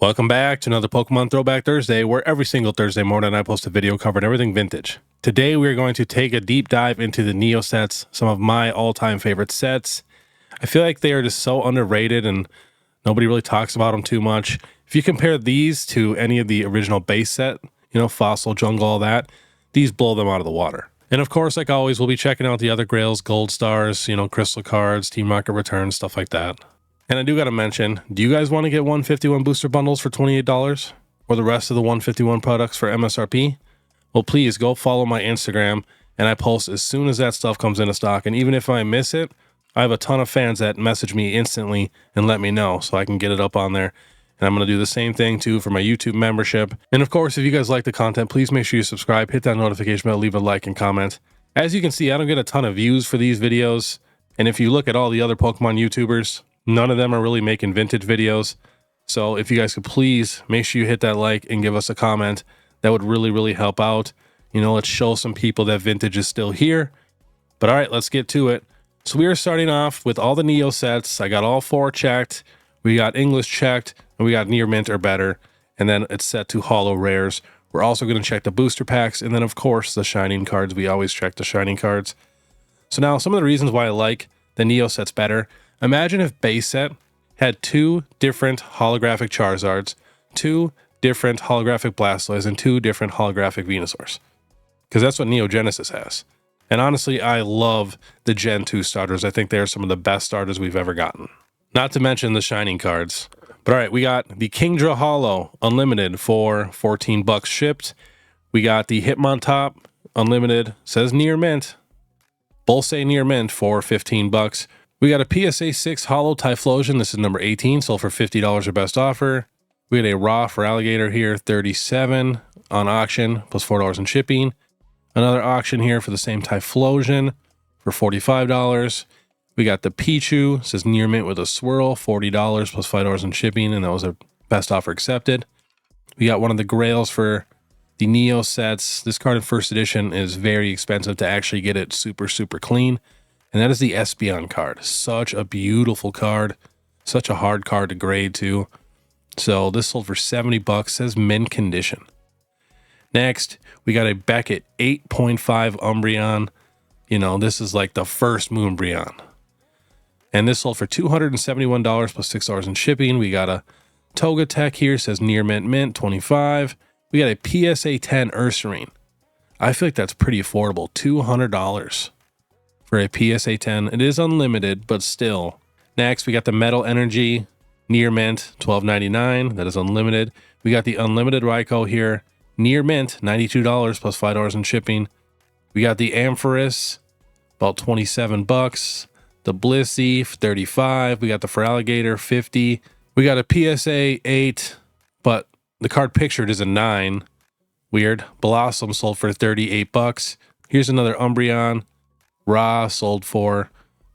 Welcome back to another Pokemon Throwback Thursday, where every single Thursday morning I post a video covering everything vintage. Today we're going to take a deep dive into the Neo sets, some of my all-time favorite sets. I feel like they are just so underrated and nobody really talks about them too much. If you compare these to any of the original base set, Fossil, Jungle, all that, these blow them out of the water. And of course, like always, we'll be checking out the other grails, gold stars, crystal cards, Team Rocket returns, stuff like that. And I do got to mention, do you guys want to get 151 booster bundles for $28 or the rest of the 151 products for MSRP? Well, please go follow my Instagram, and I post as soon as that stuff comes into stock. And even if I miss it, I have a ton of fans that message me instantly and let me know so I can get it up on there. And I'm going to do the same thing too for my YouTube membership. And of course, if you guys like the content, please make sure you subscribe, hit that notification bell, leave a like and comment. As you can see, I don't get a ton of views for these videos. And if you look at all the other Pokemon YouTubers, none of them are really making vintage videos. So if you guys could please make sure you hit that like and give us a comment, that would really, really help out. Let's show some people that vintage is still here. But all right, let's get to it. So we are starting off with all the Neo sets. I got all 4 checked. We got English checked, and we got near mint or better. And then it's set to holo rares. We're also going to check the booster packs. And then of course the shining cards. We always check the shining cards. So now some of the reasons why I like the Neo sets better. Imagine if base set had 2 different holographic Charizards, 2 different holographic Blastoise, and 2 different holographic Venusaurs. Because that's what Neo Genesis has. And honestly, I love the Gen 2 starters. I think they are some of the best starters we've ever gotten. Not to mention the shining cards. But all right, we got the Kingdra Holo Unlimited for $14 shipped. We got the Hitmontop Unlimited, says near mint. Both say near mint for $15. We got a PSA 6 Holo Typhlosion. This is number 18, sold for $50 or best offer. We had a Raw for Alligator here, $37 on auction, plus $4 in shipping. Another auction here for the same Typhlosion for $45. We got the Pichu, says near mint with a swirl, $40 plus $5 in shipping, and that was a best offer accepted. We got one of the grails for the Neo sets. This card in first edition is very expensive to actually get it super, super clean. And that is the Espeon card. Such a beautiful card. Such a hard card to grade too. So this sold for $70, says mint condition. Next, we got a Beckett 8.5 Umbreon. This is like the first Moonbreon. And this sold for $271 plus $6 in shipping. We got a Togetic here, says near mint, 25. We got a PSA 10 Ursaring. I feel like that's pretty affordable, $200. For a PSA 10. It is unlimited, but still. Next, we got the Metal Energy near mint, $12.99. That is unlimited. We got the unlimited Raikou here, near mint, $92 plus $5 in shipping. We got the Ampharis, about $27. The Blissey, $35. We got the Feraligatr, $50. We got a PSA 8, but the card pictured is a 9. Weird. Blossom sold for $38. Here's another Umbreon. Raw sold for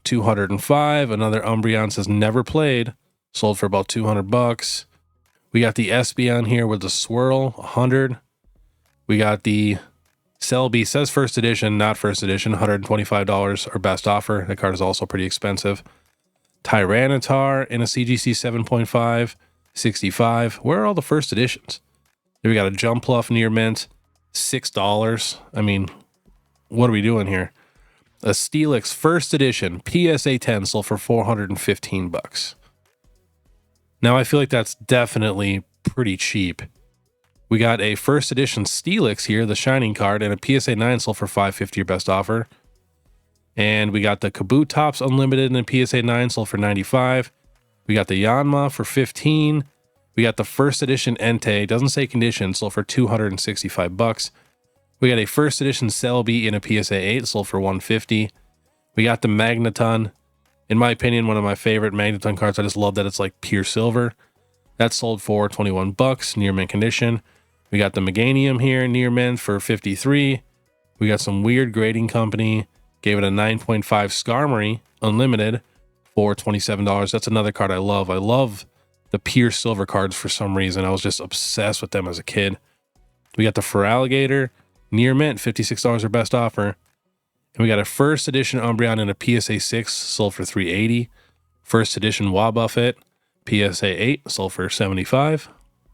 $205. Another Umbreon, says never played, sold for about $200. We got the Espeon here with the swirl, $100. We got the Celebi, says first edition, not first edition, $125 or best offer. That card is also pretty expensive. Tyranitar in a CGC 7.5, $65. Where are all the first editions? Then we got a Jumpluff near mint, $6. I mean, what are we doing here? A Steelix first edition PSA 10 sold for $415. Now I feel like that's definitely pretty cheap. We got a first edition Steelix here, the shining card, and a PSA 9 sold for $550 your best offer. And we got the Kabutops Unlimited and a PSA 9 sold for $95. We got the Yanma for $15. We got the first edition Entei, doesn't say condition, sold for $265. We got a first edition Celebi in a PSA 8, sold for $150. We got the Magneton. In my opinion, one of my favorite Magneton cards. I just love that it's like pure silver. That sold for $21, near mint condition. We got the Meganium here, near mint for $53. We got some weird grading company. Gave it a 9.5 Skarmory, unlimited, for $27. That's another card I love. I love the pure silver cards for some reason. I was just obsessed with them as a kid. We got the Feraligatr, near mint, $56 or best offer. And we got a first edition Umbreon in a PSA 6, sold for $380. First edition Wobbuffet, PSA 8, sold for $75.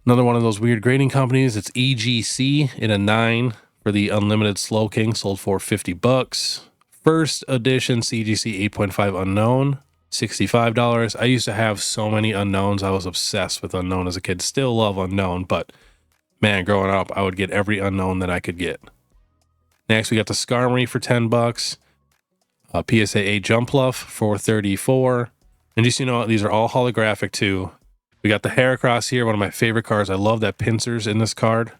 Another one of those weird grading companies. It's EGC in a 9 for the Unlimited Slow King, sold for $50. First edition CGC 8.5 Unknown, $65. I used to have so many Unknowns. I was obsessed with Unknown as a kid. Still love Unknown, but man, growing up, I would get every Unknown that I could get. Next, we got the Skarmory for $10. PSA 8 Jumpluff for $34. And just, you know, these are all holographic too. We got the Heracross here, one of my favorite cards. I love that pincers in this card.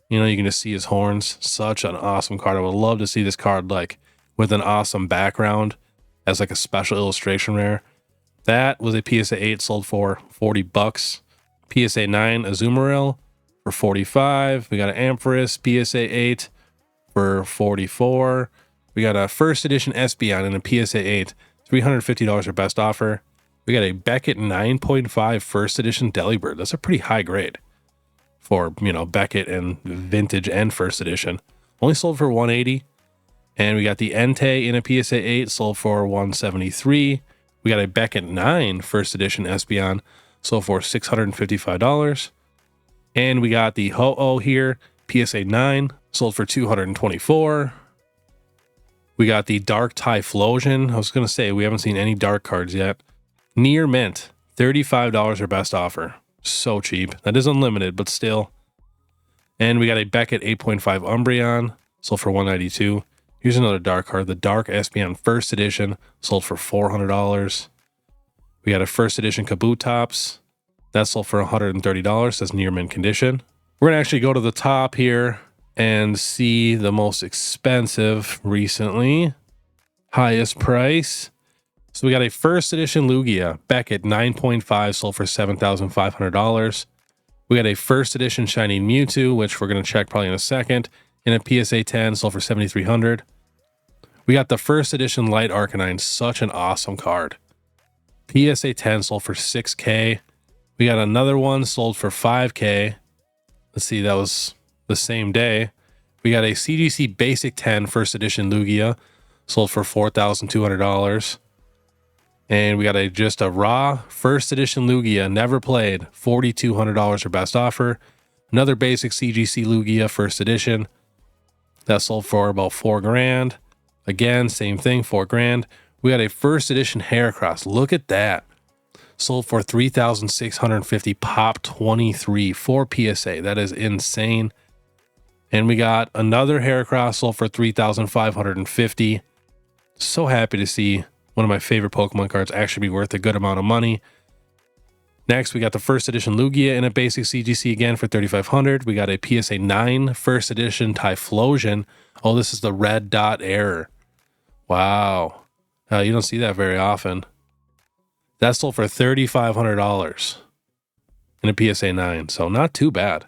You know, you can just see his horns. Such an awesome card. I would love to see this card like with an awesome background as like a special illustration rare. That was a PSA 8, sold for $40. PSA 9 Azumarill for $45. We got an Ampharis PSA 8 for $44. We got a first edition Espeon and a PSA 8, $350 or best offer. We got a Beckett 9.5 first edition Delibird. That's a pretty high grade for, you know, Beckett and vintage and first edition. Only sold for $180. And we got the Entei in a PSA 8, sold for $173. We got a Beckett 9 first edition Espeon, sold for $655. And we got the Ho-Oh here, PSA 9, sold for $224. We got the Dark Typhlosion. I was going to say, we haven't seen any dark cards yet. Near Mint, $35 or best offer. So cheap. That is unlimited, but still. And we got a Beckett 8.5 Umbreon, sold for $192. Here's another dark card, the Dark Espeon first edition, sold for $400. We got a first edition Kabutops. That sold for $130. Says near mint condition. We're going to actually go to the top here and see the most expensive recently. Highest price. So we got a first edition Lugia, Beckett 9.5, sold for $7,500. We got a first edition Shiny Mewtwo, which we're going to check probably in a second, in a PSA 10, sold for $7,300. We got the first edition Light Arcanine, such an awesome card. PSA 10 sold for $6K. We got another one sold for $5K. Let's see, that was the same day. We got a CGC Basic 10 first edition Lugia, sold for $4,200. And we got just a raw first edition Lugia, never played, $4,200 or best offer. Another basic CGC Lugia first edition. That sold for about $4,000. Again, same thing, $4,000. We got a first edition Heracross. Look at that. Sold for $3,650, pop 23 for PSA. That is insane. And we got another Heracross sold for $3,550. So happy to see one of my favorite Pokemon cards actually be worth a good amount of money. Next, we got the first edition Lugia in a basic CGC again for $3,500. We got a PSA 9 first edition Typhlosion. Oh, this is the red dot error. Wow. You don't see that very often. That sold for $3,500 in a PSA 9, so not too bad.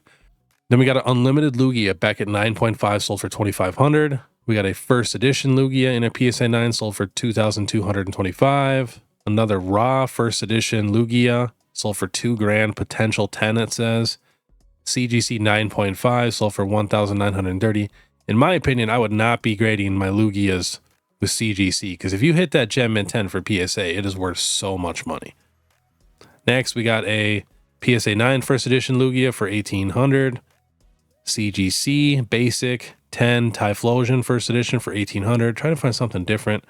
Then we got an unlimited Lugia Beckett 9.5, sold for $2,500. We got a first edition Lugia in a PSA 9, sold for $2,225. Another raw first edition Lugia, sold for $2,000, potential 10 it says. CGC 9.5, sold for $1,930. In my opinion, I would not be grading my Lugias with CGC, because if you hit that Gem Mint 10 for PSA, it is worth so much money. Next, we got a PSA 9 first edition Lugia for $1,800. CGC basic 10 Typhlosion first edition for $1,800. Trying to find something different.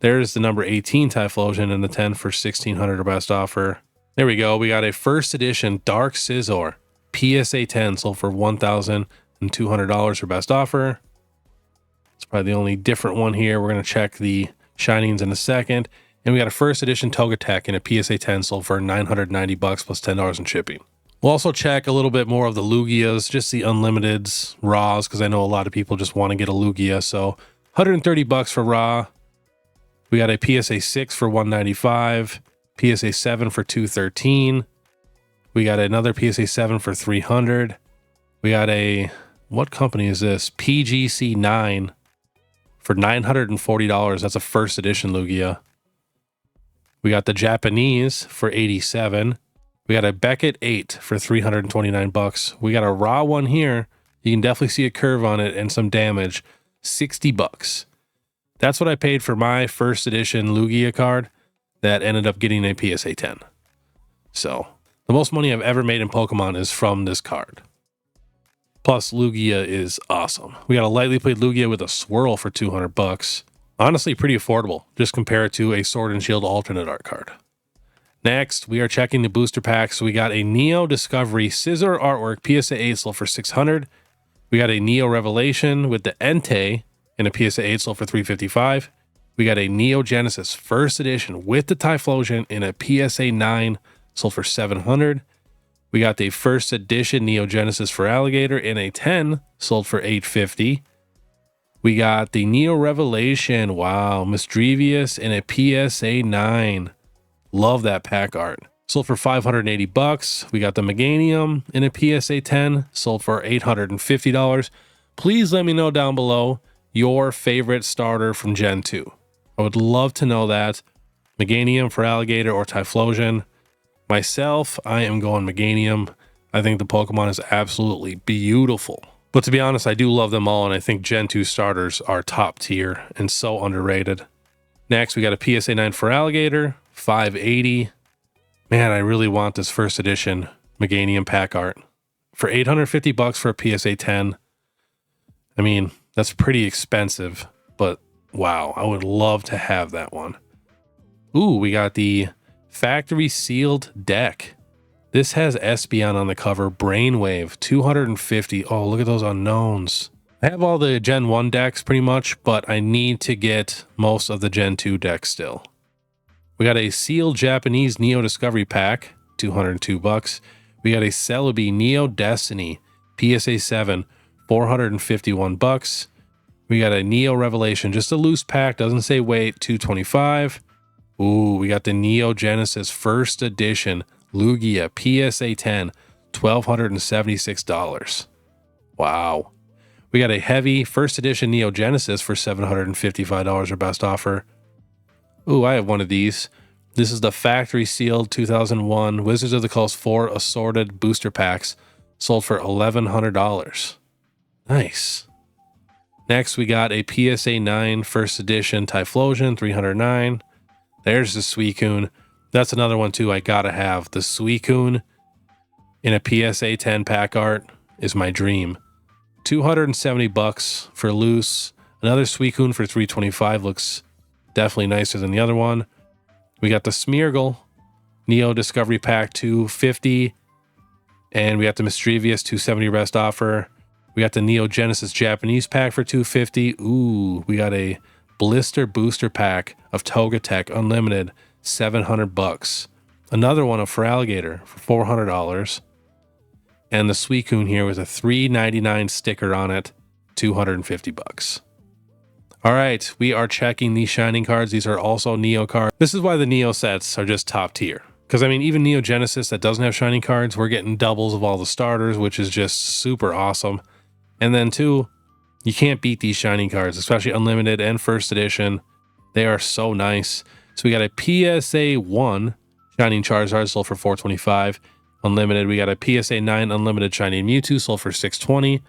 There's the number 18 Typhlosion and the 10 for $1,600 or best offer. There we go. We got a first edition Dark Scizor PSA 10, sold for $1,200 for best offer. It's probably the only different one here. We're going to check the shinings in a second. And we got a first edition Togetic in a PSA 10, sold for $990 plus $10 in shipping. We'll also check a little bit more of the Lugias, just the Unlimiteds, raws, because I know a lot of people just want to get a Lugia. So $130 for raw. We got a PSA 6 for $195, PSA 7 for $213. We got another PSA 7 for $300. We got a, what company is this? PGC 9 for $940. That's a first edition Lugia. We got the Japanese for $87. We got a Beckett 8 for $329. We got a raw one here. You can definitely see a curve on it and some damage. $60. That's what I paid for my first edition Lugia card that ended up getting a PSA 10. So The most money I've ever made in Pokemon is from this card. Plus, Lugia is awesome. We got a lightly played Lugia with a swirl for 200 bucks. Honestly, pretty affordable. Just compare it to a Sword and Shield alternate art card. Next, we are checking the booster packs. So we got a Neo Discovery Scissor Artwork PSA 8 sold for 600. We got a Neo Revelation with the Entei in a PSA 8 sold for 355. We got a Neo Genesis First Edition with the Typhlosion in a PSA 9 sold for 700. We got the First Edition Neo Genesis for Alligator in a 10 sold for 850. We got the Neo Revelation, wow, Misdrevious in a PSA 9. Love that pack art. Sold for 580 bucks. We got the Meganium in a PSA 10, sold for $850. Please let me know down below your favorite starter from Gen 2. I would love to know that. Meganium for Alligator or Typhlosion. Myself, I am going Meganium. I think the Pokemon is absolutely beautiful. But to be honest, I do love them all, and I think Gen 2 starters are top tier and so underrated. Next, we got a PSA 9 for Alligator, 580. Man, I really want this first edition Meganium pack art. For 850 bucks for a PSA 10. I mean, that's pretty expensive, but wow, I would love to have that one. Ooh, we got the factory sealed deck. This has Espeon on the cover, Brainwave, 250. Oh, look at those unknowns. I have all the Gen 1 decks pretty much, but I need to get most of the Gen 2 decks still. We got a sealed Japanese Neo Discovery pack, 202 bucks. We got a Celebi Neo Destiny PSA 7, 451 bucks. We got a Neo Revelation, just a loose pack, doesn't say weight, 225. Ooh, we got the Neo Genesis First Edition Lugia PSA 10, $1,276. Wow. We got a heavy First Edition Neo Genesis for $755 or best offer. Ooh, I have one of these. This is the factory sealed 2001 Wizards of the Coast 4 assorted booster packs, sold for $1,100. Nice. Next, we got a PSA 9 First Edition Typhlosion, 309. There's the Suicune. That's another one too I gotta have. The Suicune in a PSA 10 pack art is my dream. 270 bucks for loose. Another Suicune for 325 looks definitely nicer than the other one. We got the Smeargle Neo Discovery Pack 250. And we got the Misdrevious 270 best offer. We got the Neo Genesis Japanese pack for 250. Ooh, we got a blister booster pack of Togetic Unlimited, 700 bucks. Another one for Alligator for $400. And the Suicune here with a $3.99 sticker on it, 250 bucks. All right, we are checking these Shining cards. These are also Neo cards. This is why the Neo sets are just top tier. Because, I mean, even Neo Genesis that doesn't have Shining cards, we're getting doubles of all the starters, which is just super awesome. And then, too, you can't beat these Shining cards, especially Unlimited and First Edition. They are so nice. So we got a PSA 1 Shining Charizard sold for $425. Unlimited, we got a PSA 9 Unlimited Shining Mewtwo sold for $620.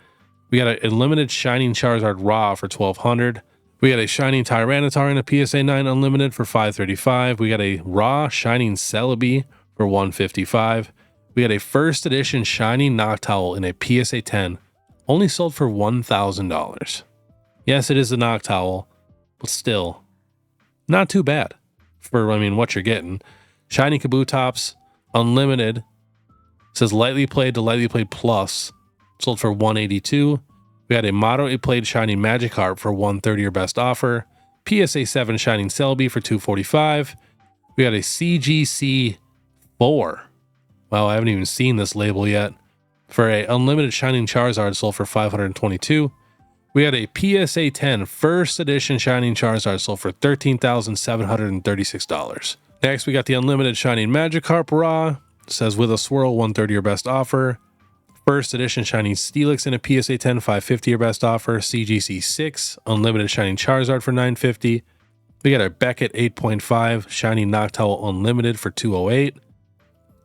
We got an Unlimited Shining Charizard Raw for $1,200. We got a Shining Tyranitar in a PSA 9 Unlimited for $535. We got a Raw Shining Celebi for $155. We got a First Edition Shining Noctowl in a PSA 10, only sold for $1,000. Yes, it is a Noctowl, but still, not too bad for, I mean, what you're getting. Shining Kabutops Unlimited, says lightly played to lightly played plus, sold for $182. We had a moderately played Shining Magikarp for $130 or best offer. PSA 7 Shining Celebi for $245. We got a CGC 4. Wow, I haven't even seen this label yet. For a Unlimited Shining Charizard sold for $522. We had a PSA 10 First Edition Shining Charizard sold for $13,736. Next, we got the Unlimited Shining Magikarp Raw. It says with a swirl, $130 or best offer. First Edition Shining Steelix in a PSA 10, $550 or best offer. CGC 6 Unlimited Shining Charizard for $950. We got our Beckett 8.5 Shining Noctowl Unlimited for $208.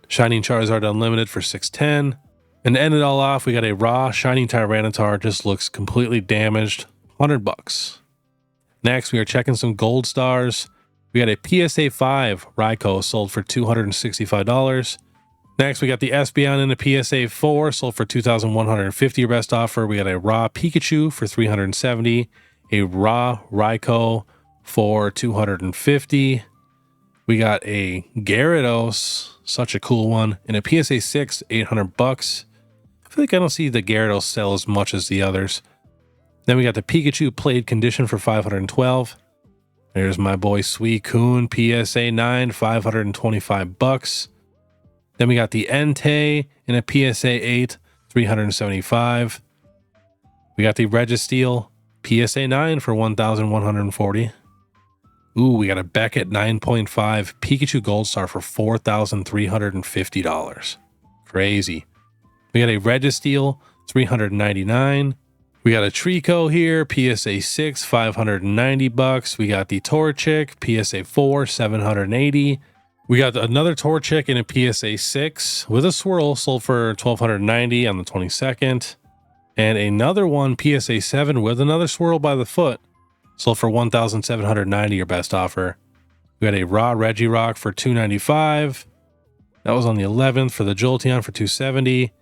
Shining Charizard Unlimited for $610. And to end it all off, we got a Raw Shining Tyranitar, just looks completely damaged, $100. Next, we are checking some gold stars. We got a PSA 5 Raikou sold for $265. Next, we got the Espeon in a PSA 4, sold for $2,150, your best offer. We got a raw Pikachu for $370, a raw Raikou for $250. We got a Gyarados, such a cool one, in a PSA 6, $800. I feel like I don't see the Gyarados sell as much as the others. Then we got the Pikachu Played Condition for $512. There's my boy Suicune PSA 9, $525. Then we got the Entei in a PSA 8, $375. We got the Registeel PSA 9 for $1,140. Ooh, we got a Beckett 9.5 Pikachu Gold Star for $4,350. Crazy. We got a Registeel, $399. We got a Trico here, PSA 6, $590. We got the Torchic, PSA 4, $780. We got another Torchic in a PSA 6 with a swirl, sold for $1,290 on the 22nd. And another one, PSA 7 with another swirl by the foot, sold for $1,790, your best offer. We got a raw Regirock for $295. That was on the 11th. For the Jolteon for $270.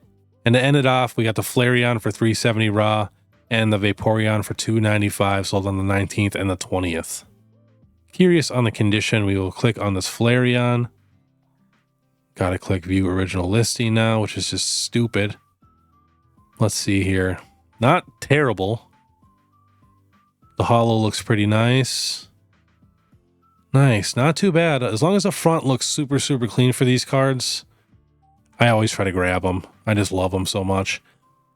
And to end it off, we got the Flareon for $370 raw and the Vaporeon for $295, sold on the 19th and the 20th. Curious on the condition, we will click on this Flareon. Got to click view original listing now, which is just stupid. Let's see here. Not terrible. The holo looks pretty nice. Nice, not too bad. As long as the front looks super, super clean for these cards, I always try to grab them. I just love them so much.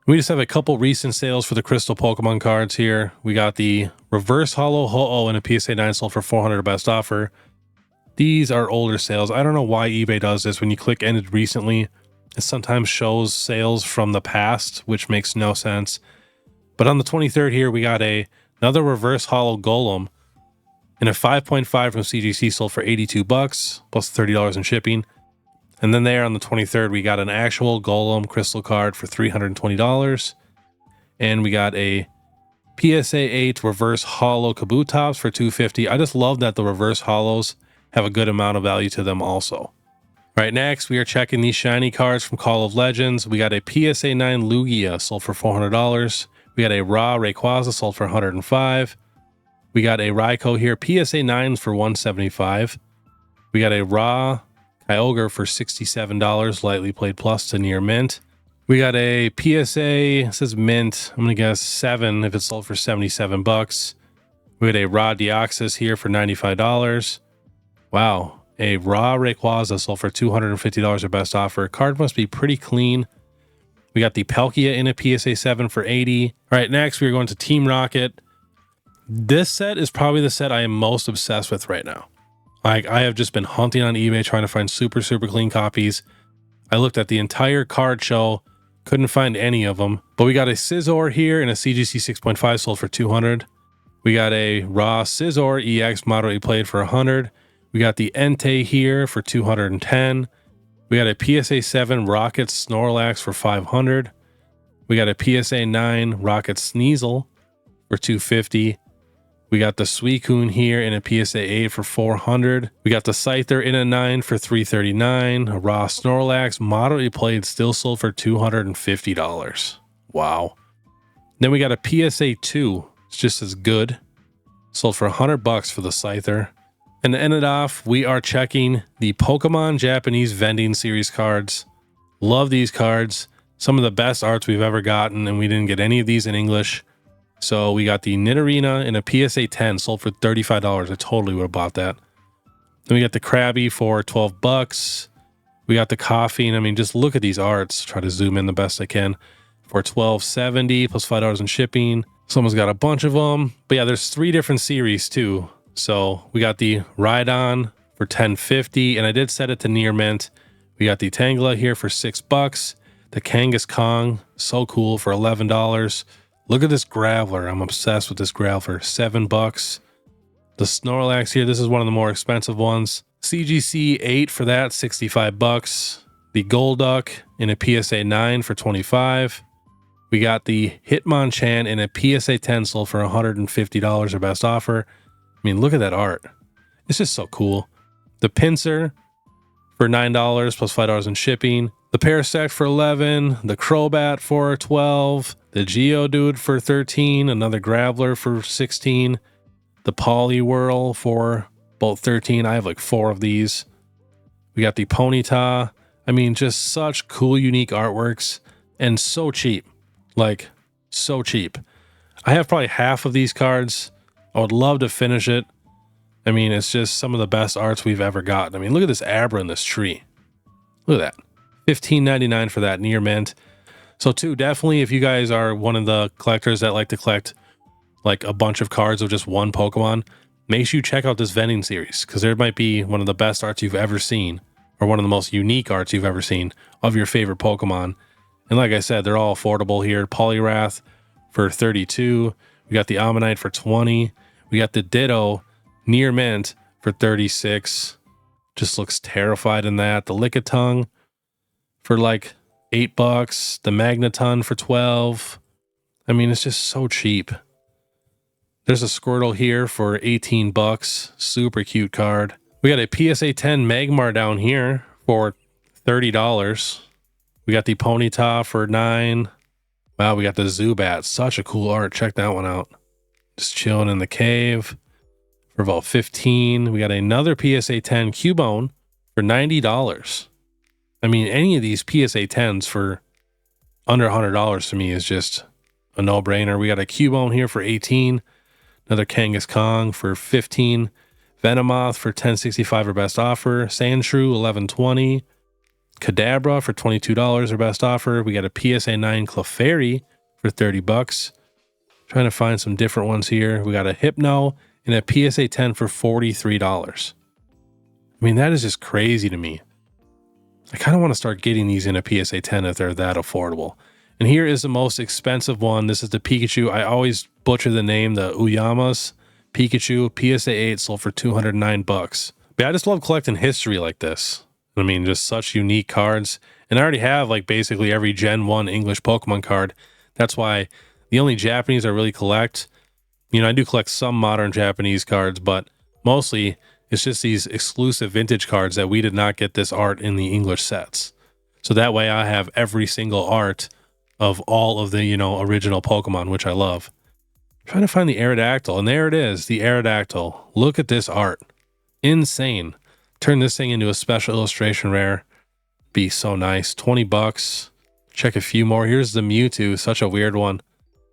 We just have a couple recent sales for the Crystal Pokemon cards here. We got the Reverse Holo Ho-Oh in a PSA 9, sold for $400, best offer. These are older sales. I don't know why eBay does this. When you click ended recently, it sometimes shows sales from the past, which makes no sense. But on the 23rd here, we got another Reverse Holo Golem in a 5.5 from CGC, sold for $82, plus $30 in shipping. And then there on the 23rd, we got an actual Golem Crystal card for $320. And we got a PSA 8 Reverse Holo Kabutops for $250. I just love that the Reverse Holos have a good amount of value to them also. All right, next we are checking these shiny cards from Call of Legends. We got a PSA 9 Lugia, sold for $400. We got a raw Rayquaza, sold for $105. We got a Raikou here, PSA 9s for $175. We got a raw Kyogre for $67, lightly played plus to near mint. We got a PSA, it says mint, I'm gonna guess 7 if it's sold for $77. We got a raw Deoxys here for $95. Wow, a raw Rayquaza sold for $250, our best offer. Card must be pretty clean. We got the Palkia in a PSA 7 for $80. All right, next we're going to Team Rocket. This set is probably the set I am most obsessed with right now. Like, I have just been hunting on eBay trying to find super, super clean copies. I looked at the entire card show, couldn't find any of them. But we got a Scizor here in a CGC 6.5, sold for $200. We got a raw Scizor EX moderately played for $100. We got the Entei here for $210. We got a PSA 7 Rocket Snorlax for $500. We got a PSA 9 Rocket Sneasel for $250. We got the Suicune here in a PSA 8 for $400. We got the Scyther in a 9 for $339. A raw Snorlax moderately played, still sold for $250. Wow. Then we got a PSA 2. It's just as good. Sold for $100 for the Scyther. And to end it off, we are checking the Pokemon Japanese vending series cards. Love these cards. Some of the best arts we've ever gotten, and we didn't get any of these in English. So we got the Nidorina in a PSA 10, sold for $35. I totally would have bought that. Then we got the Krabby for $12. We got the Coffee, and I mean, just look at these arts. Try to zoom in the best I can. For $12.70 plus $5 in shipping. Someone's got a bunch of them. But yeah, there's 3 different series too. So we got the Rhydon for $10.50, and I did set it to near mint. We got the Tangela here for $6. The Kangaskong, so cool, for $11. Look at this Graveler. I'm obsessed with this Graveler. $7. The Snorlax here, this is one of the more expensive ones. CGC 8 for that, $65. The Golduck in a PSA 9 for $25. We got the Hitmonchan in a PSA 10, sold for $150, our best offer. I mean, look at that art. It's just so cool. The Pinsir for $9 plus $5 in shipping. The Parasect for $11, the Crobat for $12, the Geodude for $13, another Graveler for $16, the Poliwhirl for both $13. I have like 4 of these. We got the Ponyta. I mean, just such cool, unique artworks and so cheap. Like, so cheap. I have probably half of these cards. I would love to finish it. I mean, it's just some of the best arts we've ever gotten. I mean, look at this Abra in this tree. Look at that. $15.99 for that near mint. So too, definitely if you guys are one of the collectors that like to collect like a bunch of cards of just one Pokemon, make sure you check out this vending series, because there might be one of the best arts you've ever seen, or one of the most unique arts you've ever seen of your favorite Pokemon. And like I said, they're all affordable here. Poliwrath for $32. We got the Ammonite for $20. We got the Ditto near mint for $36. Just looks terrified in that. The Lickitung for like $8. The Magneton for $12. I mean, it's just so cheap. There's a Squirtle here for $18. Super cute card. We got a PSA 10 Magmar down here for $30. We got the Ponyta for $9. Wow, we got the Zubat. Such a cool art. Check that one out. Just chilling in the cave for about $15. We got another PSA 10 Cubone for $90. I mean, any of these PSA 10s for under $100 to me is just a no-brainer. We got a Cubone here for $18. Another Kangaskong for $15. Venomoth for $10.65 our best offer. Sandshrew $11.20. Kadabra for $22 our best offer. We got a PSA 9 Clefairy for $30. Trying to find some different ones here. We got a Hypno and a PSA 10 for $43. I mean, that is just crazy to me. I kind of want to start getting these in a PSA 10 if they're that affordable. And here is the most expensive one. This is the Pikachu. I always butcher the name, the Uyamas Pikachu. PSA 8 sold for $209. But I just love collecting history like this. I mean, just such unique cards. And I already have like basically every Gen 1 English Pokemon card. That's why the only Japanese I really collect, you know, I do collect some modern Japanese cards, but mostly it's just these exclusive vintage cards that we did not get this art in the English sets. So that way I have every single art of all of the, you know, original Pokemon, which I love. I'm trying to find the Aerodactyl, and there it is, the Aerodactyl. Look at this art. Insane. Turn this thing into a special illustration rare. Be so nice. $20. Check a few more. Here's the Mewtwo, such a weird one.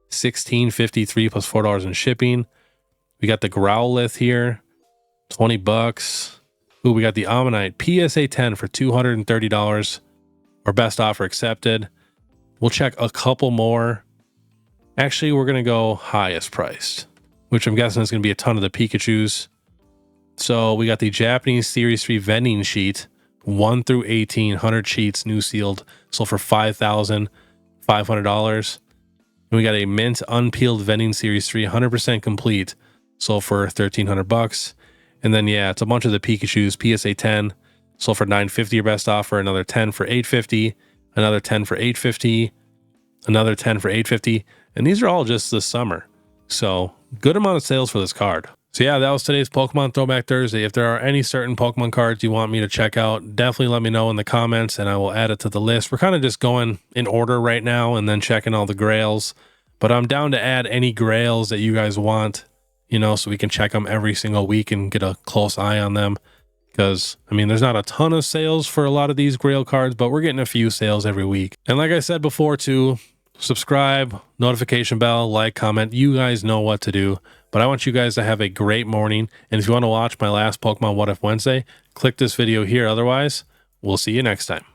$16.53 plus $4 in shipping. We got the Growlithe here. $20. Ooh, we got the Ammonite PSA 10 for $230. Our best offer accepted. We'll check a couple more. Actually, we're going to go highest priced, which I'm guessing is going to be a ton of the Pikachus. So we got the Japanese Series 3 vending sheet, 1 through 18, 100 sheets, new sealed, sold for $5,500. And we got a mint unpeeled vending Series 3, 100% complete, sold for $1,300. And then, yeah, it's a bunch of the Pikachus, PSA 10, sold for $950 your best offer, another 10 for $850, another 10 for $850, another 10 for $850. And these are all just this summer. So good amount of sales for this card. So yeah, that was today's Pokemon Throwback Thursday. If there are any certain Pokemon cards you want me to check out, definitely let me know in the comments and I will add it to the list. We're kind of just going in order right now and then checking all the grails. But I'm down to add any grails that you guys want, you know, so we can check them every single week and get a close eye on them. Because, I mean, there's not a ton of sales for a lot of these grail cards, but we're getting a few sales every week. And like I said before too, subscribe, notification bell, like, comment. You guys know what to do. But I want you guys to have a great morning. And if you want to watch my last Pokemon What If Wednesday, click this video here. Otherwise, we'll see you next time.